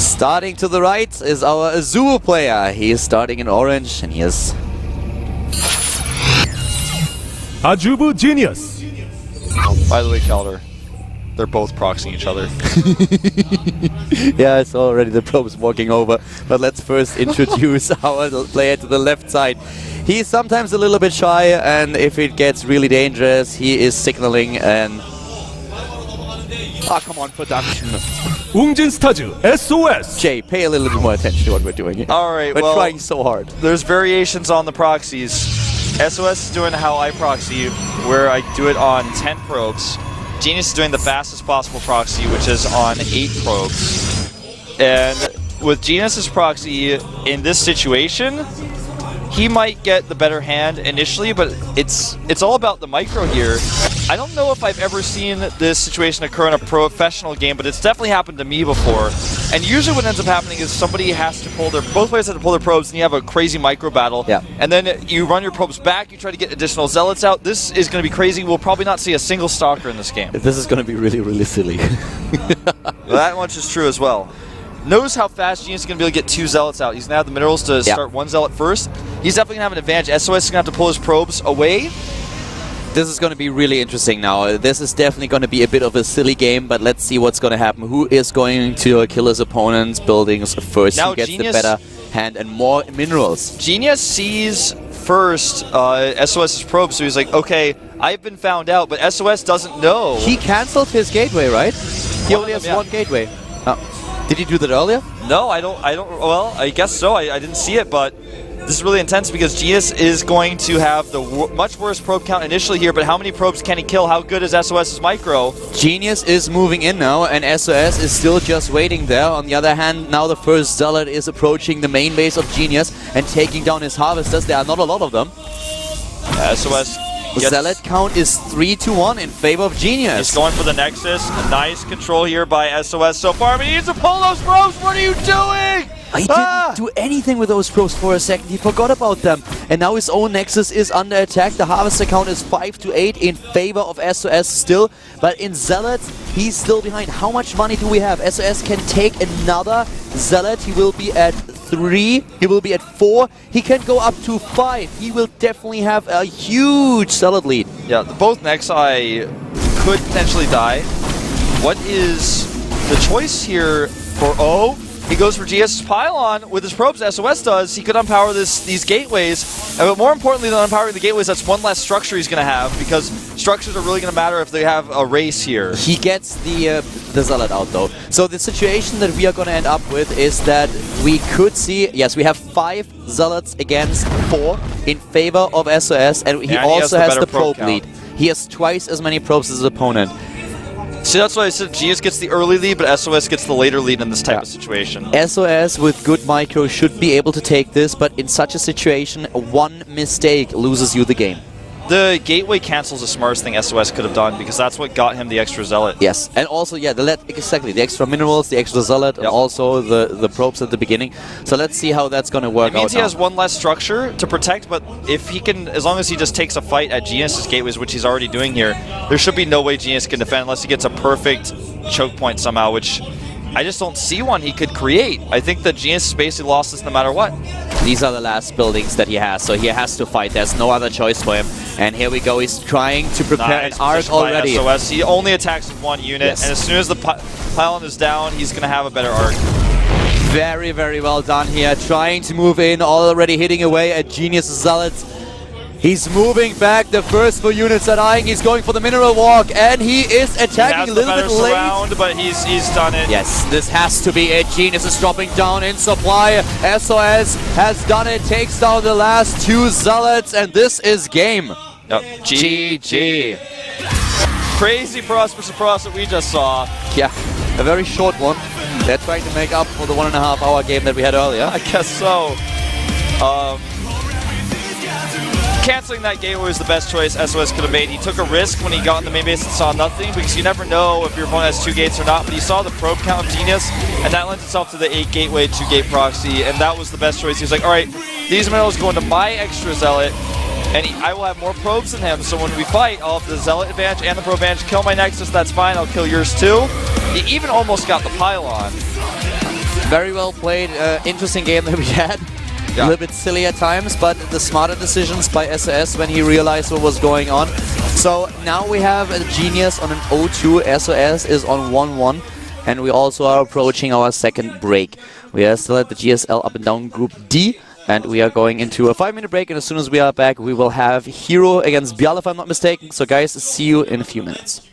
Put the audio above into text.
Starting to the right is our Azul player. He is starting in orange, and he is Ajubu Genius. By the way, Calder, they're both proxying each other. Yeah, I saw already the probes walking over. But let's first introduce our player to the left side. He's sometimes a little bit shy, and if it gets really dangerous, he is signaling and... Ah, come on, production. 웅진 스타즈 SOS. Jay, pay a little bit more attention to what we're doing here. All right, we're well, trying so hard. There's variations on the proxies. SOS is doing how I proxy, where I do it on 10 probes. Genius is doing the fastest possible proxy, which is on 8 probes. And with Genius's proxy, in this situation, he might get the better hand initially, but it's all about the micro here. I don't know if I've ever seen this situation occur in a professional game, but it's definitely happened to me before. And usually what ends up happening is somebody has to pull both players have to pull their probes, and you have a crazy micro battle. Yeah. And then you run your probes back, you try to get additional zealots out. This is going to be crazy. We'll probably not see a single stalker in this game. This is going to be really, really silly. That much is true as well. Notice how fast Genius is going to be able to get 2 zealots out. He's going to have the minerals to start 1 zealot first. He's definitely going to have an advantage. SOS is going to have to pull his probes away. This is going to be really interesting now. This is definitely going to be a bit of a silly game, but let's see what's going to happen. Who is going to kill his opponent's buildings first? Now Who gets Genius, the better hand and more minerals? Genius sees first SOS's probe, so he's like, okay, I've been found out, but SOS doesn't know. He cancelled his gateway, right? He only has one gateway. Did he do that earlier? No, I don't, well, I guess so. I didn't see it, but this is really intense because Genius is going to have the much worse probe count initially here, but how many probes can he kill? How good is SOS's micro? Genius is moving in now, and SOS is still just waiting there. On the other hand, now the first zealot is approaching the main base of Genius and taking down his harvesters. There are not a lot of them. SOS. The zealot count is 3-1 in favor of Genius. He's going for the Nexus. Nice control here by SOS so far, but he needs to pull those probes. What are you doing? He didn't do anything with those probes for a second. He forgot about them. And now his own Nexus is under attack. The harvester count is 5-8 in favor of SOS still. But in Zealots, he's still behind. How much money do we have? SOS can take another Zealot. He will be at 3. He will be at 4. He can go up to 5. He will definitely have a huge Zealot lead. Yeah, both Nexi could potentially die. What is the choice here for O? He goes for GS's pylon with his probes, SOS does. He could unpower these gateways. But more importantly than unpowering the gateways, that's one less structure he's going to have, because structures are really going to matter if they have a race here. He gets the Zealot out though. So the situation that we are going to end up with is that we could see, yes, we have 5 Zealots against 4 in favor of SOS, and he also has the probe lead. He has twice as many probes as his opponent. See, that's why I said Genius gets the early lead, but SOS gets the later lead in this type of situation. SOS with good micro should be able to take this, but in such a situation, one mistake loses you the game. The gateway cancels the smartest thing SOS could have done, because that's what got him the extra zealot. Yes, and also, yeah, exactly, the extra minerals, the extra zealot, and also the probes at the beginning. So let's see how that's going to work out. It means he has one less structure to protect, but if he can, as long as he just takes a fight at Genius's gateways, which he's already doing here, there should be no way Genius can defend unless he gets a perfect choke point somehow, which I just don't see one he could create. I think that Genius has basically lost this no matter what. These are the last buildings that he has, so he has to fight. There's no other choice for him. And here we go, he's trying to prepare an arc already. SOS. He only attacks with one unit, and as soon as the pylon is down, he's going to have a better arc. Very, very well done here. Trying to move in, already hitting away at Genius Zealots. He's moving back. The first 4 units are dying. He's going for the mineral walk, and he is attacking a little bit late. Surround, but he's done it. Yes, this has to be it. Genius is dropping down in supply. SOS has done it. Takes down the last 2 zealots, and this is game. Yep. GG. Crazy Prosper surprise that we just saw. Yeah, a very short one. They're trying to make up for the 1.5 hour game that we had earlier. I guess so. Canceling that gateway was the best choice SOS could have made. He took a risk when he got in the main base and saw nothing, because you never know if your opponent has 2 gates or not, but he saw the probe count of Genius, and that lends itself to the 8 gateway, 2 gate proxy, and that was the best choice. He was like, alright, these minerals go into my extra zealot, and I will have more probes than him, so when we fight, I'll have the zealot advantage and the probe advantage. Kill my Nexus, that's fine, I'll kill yours too. He even almost got the pylon. very well played. Interesting game that we had. A little bit silly at times, but the smarter decisions by SOS when he realized what was going on. So now we have a Genius on an 0-2. SOS is on 1-1. And we also are approaching our second break. We are still at the GSL Up and Down Group D. And we are going into a 5-minute break. And as soon as we are back, we will have Hero against Bial, if I'm not mistaken. So guys, see you in a few minutes.